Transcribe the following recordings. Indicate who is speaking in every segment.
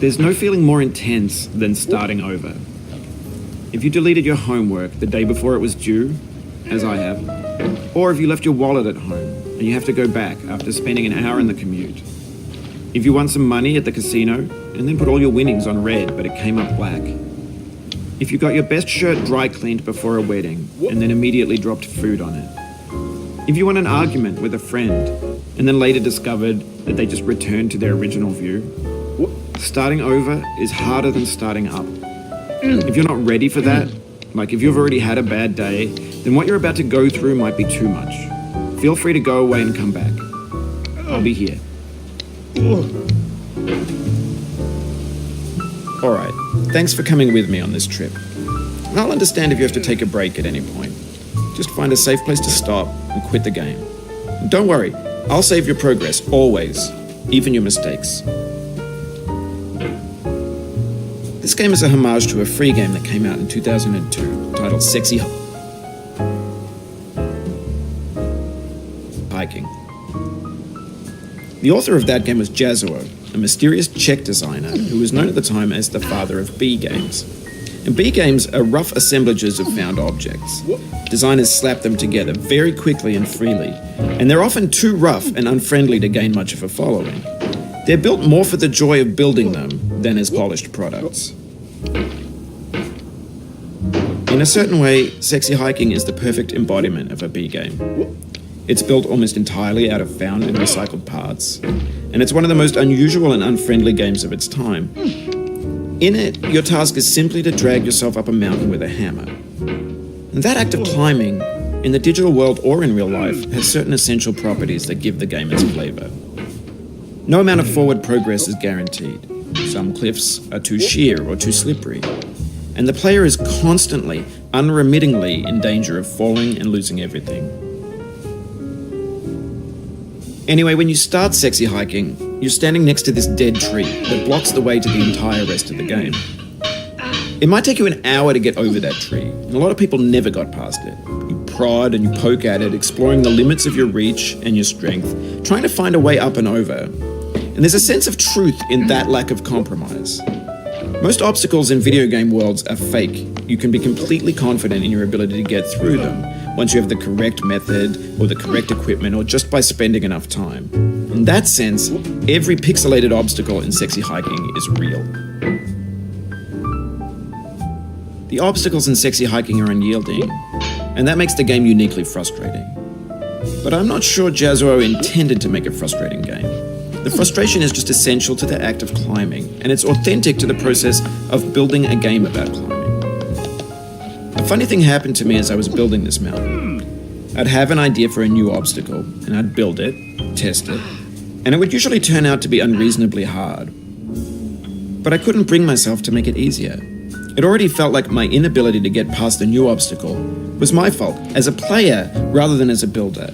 Speaker 1: There's no feeling more intense than starting over. If you deleted your homework the day before it was due, as I have, or if you left your wallet at home and you have to go back after spending an hour in the commute. If you won some money at the casino and then put all your winnings on red but it came up black. If you got your best shirt dry cleaned before a wedding and then immediately dropped food on it. If you won an argument with a friend and then later discovered that they just returned to their original view. Starting over is harder than starting up. If you're not ready for that, like if you've already had a bad day, then what you're about to go through might be too much. Feel free to go away and come back. I'll be here. Alright, thanks for coming with me on this trip. I'll understand if you have to take a break at any point. Just find a safe place to stop and quit the game. And don't worry, I'll save your progress, always, even your mistakes. This game is a homage to a free game that came out in 2002, titled Sexy Hiking. The author of that game was Jazzuo, a mysterious Czech designer who was known at the time as the father of B games. And B games are rough assemblages of found objects. Designers slap them together very quickly and freely, and they're often too rough and unfriendly to gain much of a following. They're built more for the joy of building them than as polished products. In a certain way, Sexy Hiking is the perfect embodiment of a B game. It's built almost entirely out of found and recycled parts, and it's one of the most unusual and unfriendly games of its time. In it, your task is simply to drag yourself up a mountain with a hammer. And that act of climbing, in the digital world or in real life, has certain essential properties that give the game its flavor. No amount of forward progress is guaranteed. Some cliffs are too sheer or too slippery, and the player is constantly, unremittingly in danger of falling and losing everything. Anyway, when you start Sexy Hiking, you're standing next to this dead tree that blocks the way to the entire rest of the game. It might take you an hour to get over that tree, and a lot of people never got past it. You prod and you poke at it, exploring the limits of your reach and your strength, trying to find a way up and over. And there's a sense of truth in that lack of compromise. Most obstacles in video game worlds are fake. You can be completely confident in your ability to get through them once you have the correct method or the correct equipment or just by spending enough time. In that sense, every pixelated obstacle in Sexy Hiking is real. The obstacles in Sexy Hiking are unyielding, and that makes the game uniquely frustrating. But I'm not sure Jazzuo intended to make a frustrating game. The frustration is just essential to the act of climbing, and it's authentic to the process of building a game about climbing. A funny thing happened to me as I was building this mountain. I'd have an idea for a new obstacle, and I'd build it, test it, and it would usually turn out to be unreasonably hard. But I couldn't bring myself to make it easier. It already felt like my inability to get past the new obstacle was my fault as a player rather than as a builder.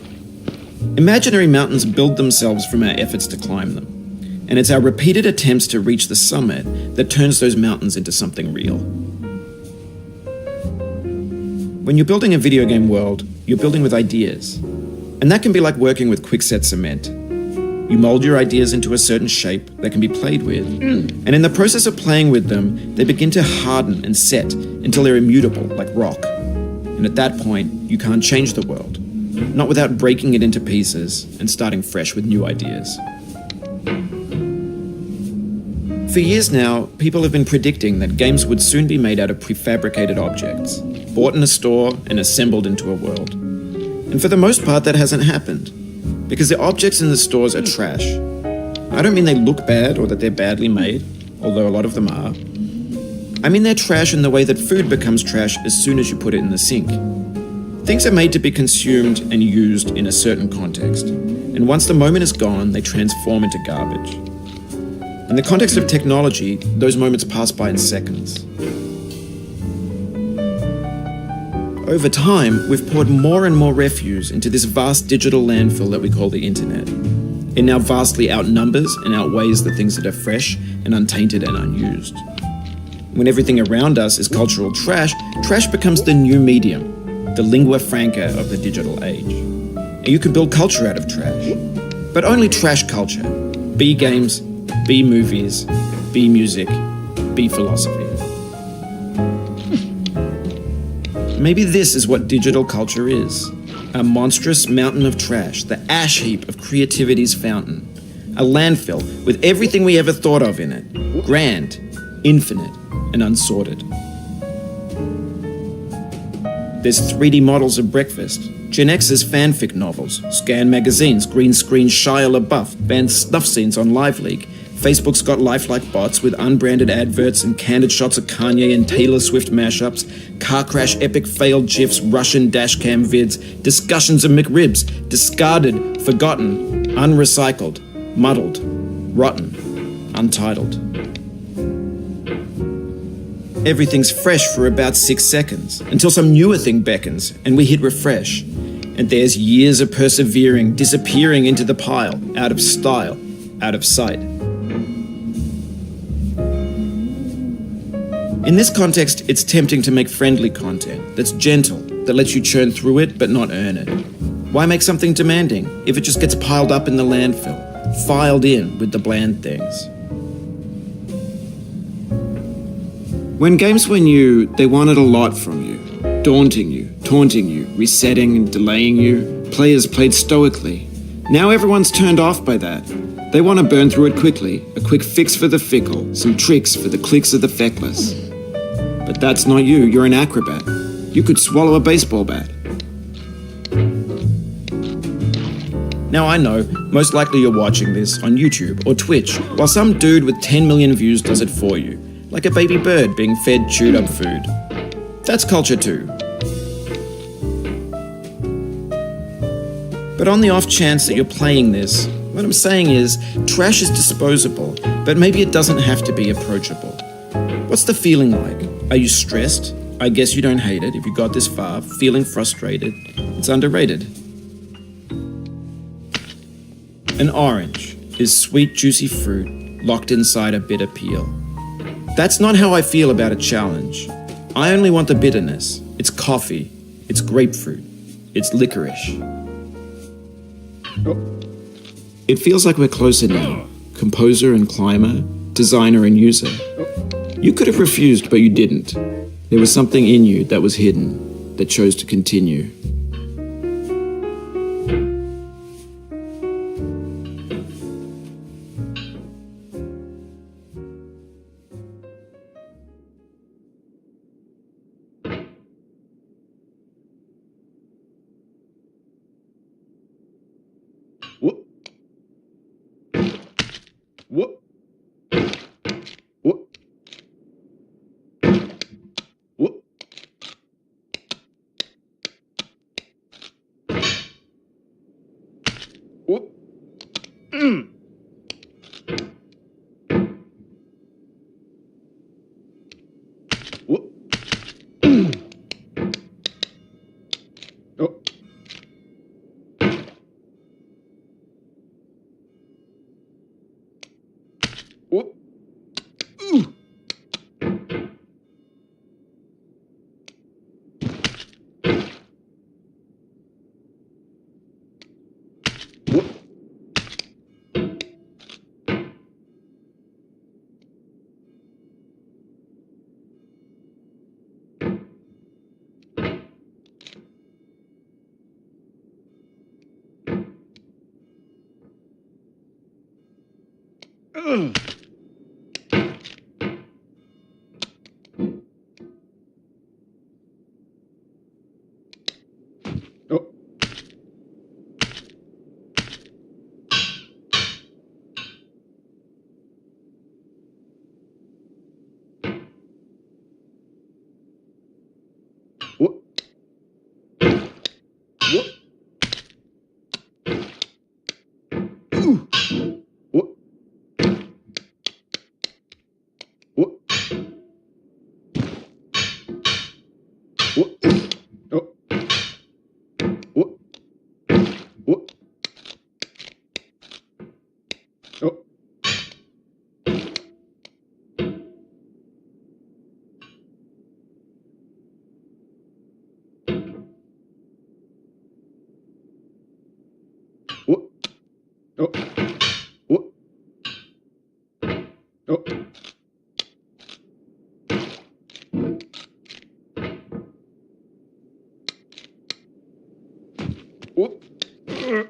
Speaker 1: Imaginary mountains build themselves from our efforts to climb them, and it's our repeated attempts to reach the summit that turns those mountains into something real. When you're building a video game world, you're building with ideas, and that can be like working with quickset cement. You mold your ideas into a certain shape that can be played with, and in the process of playing with them, they begin to harden and set until they're immutable, like rock. And at that point, you can't change the world. Not without breaking it into pieces and starting fresh with new ideas. For years now, people have been predicting that games would soon be made out of prefabricated objects, bought in a store and assembled into a world. And for the most part, that hasn't happened, because the objects in the stores are trash. I don't mean they look bad or that they're badly made, although a lot of them are. I mean they're trash in the way that food becomes trash as soon as you put it in the sink. Things are made to be consumed and used in a certain context, and once the moment is gone, they transform into garbage. In the context of technology, those moments pass by in seconds. Over time, we've poured more and more refuse into this vast digital landfill that we call the internet. It now vastly outnumbers and outweighs the things that are fresh and untainted and unused. When everything around us is cultural trash, trash becomes the new medium, the lingua franca of the digital age. And you can build culture out of trash, but only trash culture. Be games, be movies, be music, be philosophy. Maybe this is what digital culture is. A monstrous mountain of trash, the ash heap of creativity's fountain. A landfill with everything we ever thought of in it. Grand, infinite, and unsorted. There's 3D models of breakfast, Gen X's fanfic novels, scan magazines, green screen Shia LaBeouf, banned snuff scenes on LiveLeak. Facebook's got lifelike bots with unbranded adverts and candid shots of Kanye and Taylor Swift mashups, car crash epic failed GIFs, Russian dashcam vids, discussions of McRibs, discarded, forgotten, unrecycled, muddled, rotten, untitled. Everything's fresh for about 6 seconds, until some newer thing beckons, and we hit refresh. And there's years of persevering, disappearing into the pile, out of style, out of sight. In this context, it's tempting to make friendly content that's gentle, that lets you churn through it but not earn it. Why make something demanding if it just gets piled up in the landfill, filed in with the bland things? When games were new, they wanted a lot from you. Daunting you, taunting you, resetting and delaying you. Players played stoically. Now everyone's turned off by that. They want to burn through it quickly, a quick fix for the fickle, some tricks for the clicks of the feckless. But that's not you, you're an acrobat. You could swallow a baseball bat. Now I know, most likely you're watching this on YouTube or Twitch, while some dude with 10 million views does it for you, like a baby bird being fed chewed up food. That's culture too. But on the off chance that you're playing this, what I'm saying is, trash is disposable, but maybe it doesn't have to be approachable. What's the feeling like? Are you stressed? I guess you don't hate it if you got this far. Feeling frustrated? It's underrated. An orange is sweet, juicy fruit locked inside a bitter peel. That's not how I feel about a challenge. I only want the bitterness. It's coffee. It's grapefruit. It's licorice. It feels like we're closer now. Composer and climber, designer and user. You could have refused, but you didn't. There was something in you that was hidden, that chose to continue. Whoop. Whoop. Whoop. Whoop. Whoop. Mm. Whoop. Mm. Oh. Whoop. Ooh. Whoop. Ugh. Oh. Whoop. Whoop. Ooh. Whoop.
Speaker 2: Oh. What? Oh. What?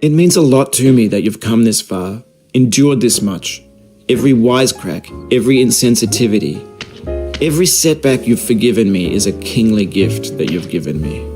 Speaker 1: It means a lot to me that you've come this far, endured this much. Every wisecrack, every insensitivity, every setback you've forgiven me is a kingly gift that you've given me.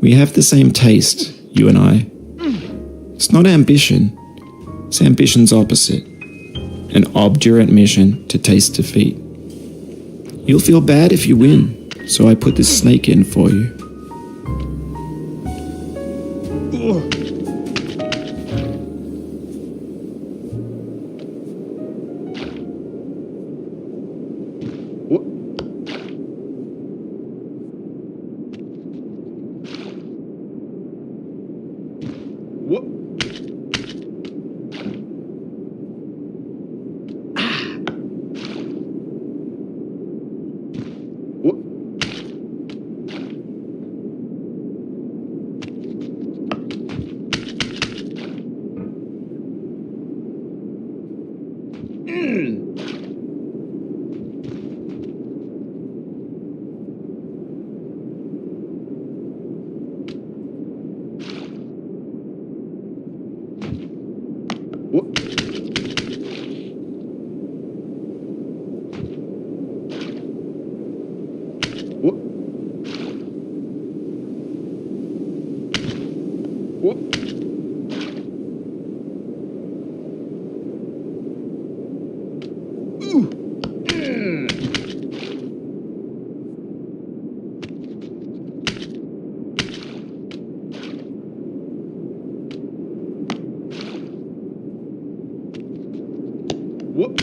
Speaker 1: We have the same taste, you and I. It's not ambition. It's ambition's opposite. An obdurate mission to taste defeat. You'll feel bad if you win, so I put this snake in for you.
Speaker 2: What? What? What? What? What? What? What?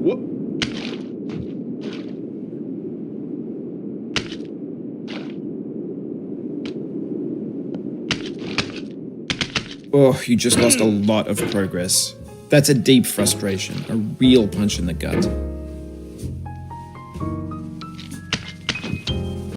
Speaker 2: What?
Speaker 1: Oh, you just lost a lot of progress. That's a deep frustration, a real punch in the gut.